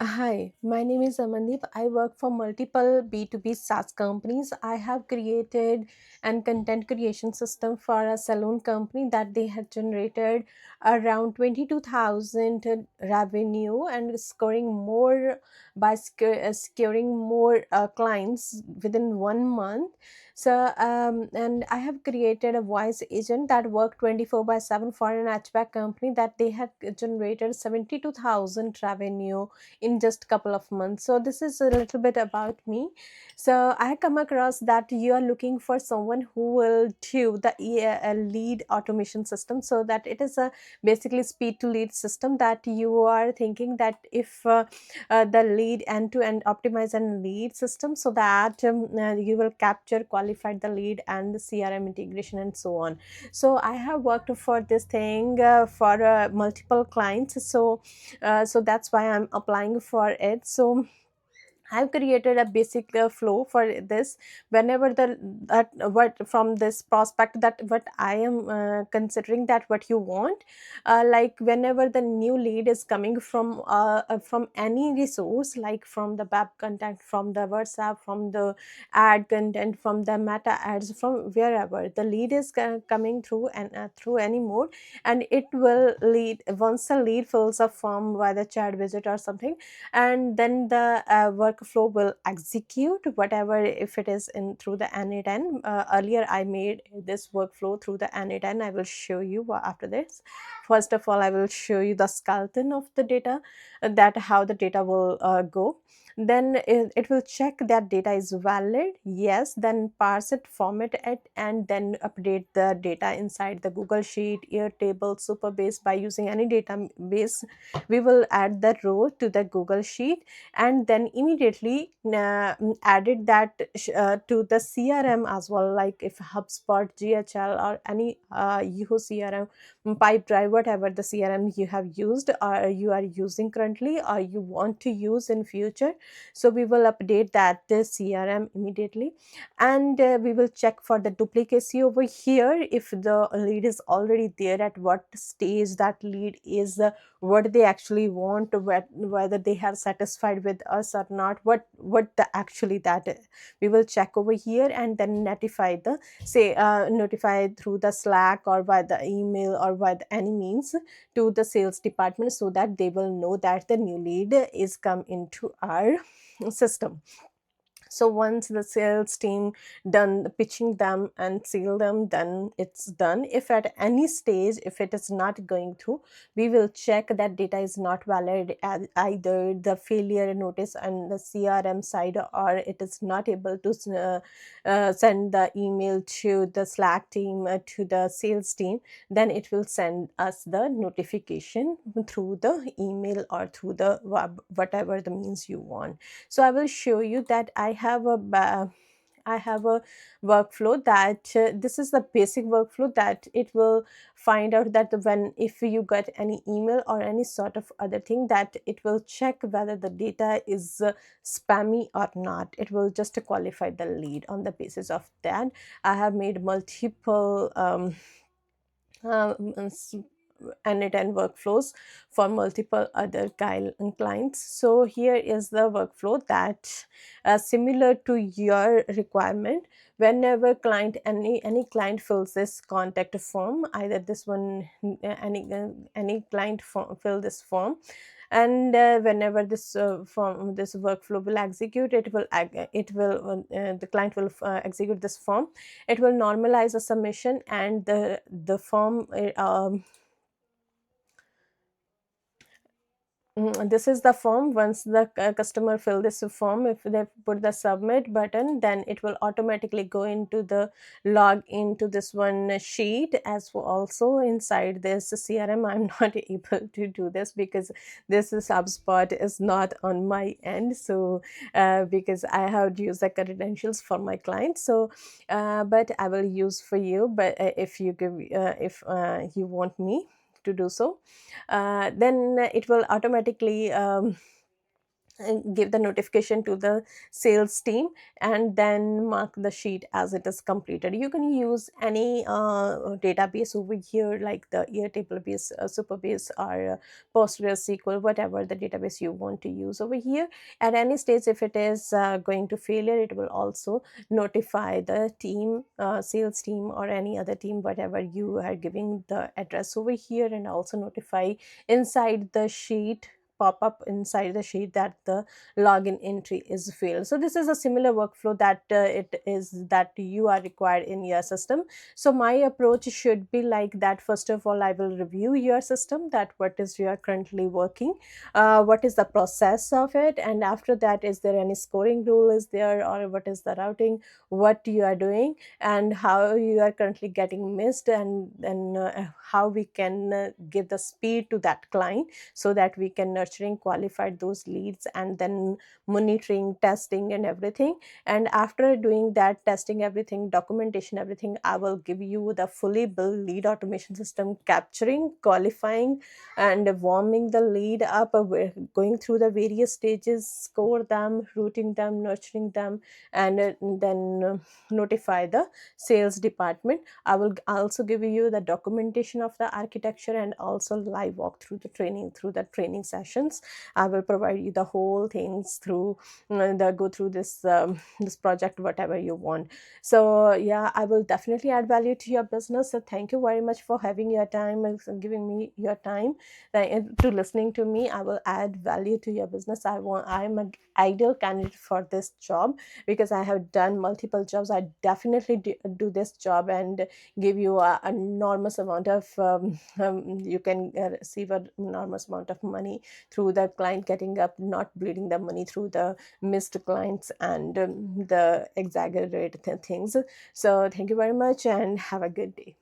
Hi, my name is Amandeep. I work for multiple B2B SaaS companies. I have created an content creation system for a salon company that they had generated around 22,000 revenue and scoring more by securing more clients within 1 month. And I have created a voice agent that worked 24 by 7 for an hatchback company that they had generated 72,000 revenue in just couple of months. So this is a little bit about me. So I come across that you are looking for someone who will do the lead automation system, so that it is a basically speed to lead system that you are thinking that if the lead end to end optimize and lead system, so that you will capture qualified the lead and the crm integration and so on. So I have worked for this thing for multiple clients. So that's why I'm applying for it. So I've created a basic flow for this. Whenever the that what from this prospect, that what I am considering, that what you want, like whenever the new lead is coming from any resource, like from the web content, from the WhatsApp, from the ad content, from the meta ads, from wherever the lead is coming through, and through any mode, and it will lead once the lead fills a form by the chat visit or something, and then the workflow will execute whatever, if it is in through the N8N. Earlier I made this workflow through the N8N. I will show you after this. First of all, I will show you the skeleton of the data, that how the data will go. Then it will check that data is valid, yes, then parse it, format it, and then update the data inside the Google Sheet, Airtable, Superbase. By using any database, we will add the row to the Google Sheet, and then immediately added that to the CRM as well, like if HubSpot, GHL, or any Yahoo CRM, Pipedrive, whatever the CRM you have used or you are using currently or you want to use in future. So we will update that the CRM immediately, and we will check for the duplicacy over here. If the lead is already there, at what stage that lead is, what they actually want, whether they have satisfied with us or not, what the actually that we will check over here, and then notify the notify through the Slack or by the email or by any means to the sales department, so that they will know that the new lead is come into our system. So once the sales team done pitching them and seal them, then it's done. If at any stage if it is not going through, we will check that data is not valid, either the failure notice on the CRM side, or it is not able to send the email to the Slack team, to the sales team. Then it will send us the notification through the email or through the web, whatever the means you want. So I will show you that I have a workflow that this is the basic workflow, that it will find out that when if you get any email or any sort of other thing, that it will check whether the data is spammy or not. It will just qualify the lead on the basis of that. I have made multiple uh, and workflows for multiple other clients. So here is the workflow that similar to your requirement. Whenever any client fills this contact form, either this one, any client fill this form, and whenever this form, this workflow will execute, the client will execute this form. It will normalize a submission, and the form this is the form. Once the customer fill this form, if they put the submit button, then it will automatically go into the log into this one sheet. As for also inside this CRM, I'm not able to do this because this is HubSpot is not on my end. So because I have to use the credentials for my clients, so but I will use for you. But if you give if you want me to do so, then it will automatically give the notification to the sales team, and then mark the sheet as it is completed. You can use any database over here, like the Airtable base, Superbase, or PostgreSQL, whatever the database you want to use over here. At any stage, if it is going to failure, it will also notify the team, sales team, or any other team, whatever you are giving the address over here, and also notify inside the sheet, pop up inside the sheet, that the login entry is failed. So this is a similar workflow that it is that you are required in your system. So my approach should be like that. First of all, I will review your system, that what is you are currently working, what is the process of it, and after that, is there any scoring rule is there, or what is the routing, what you are doing, and how you are currently getting missed, and then how we can give the speed to that client, so that we can nurturing qualified those leads, and then monitoring, testing, and everything. And after doing that testing, everything, documentation, everything, I will give you the fully built lead automation system, capturing, qualifying, and warming the lead up, going through the various stages, score them, routing them, nurturing them, and then notify the sales department. I will also give you the documentation of the architecture, and also live walk through the training, through the training sessions. I will provide you the whole things through the go through this project, whatever you want. So yeah, I will definitely add value to your business. So thank you very much for having your time and giving me your time to listening to me. I will add value to your business. I'm an ideal candidate for this job, because I have done multiple jobs. I definitely do this job and give you a enormous amount of you can receive an enormous amount of money through the client getting up, not bleeding the money through the missed clients and the exaggerated things. So thank you very much and have a good day.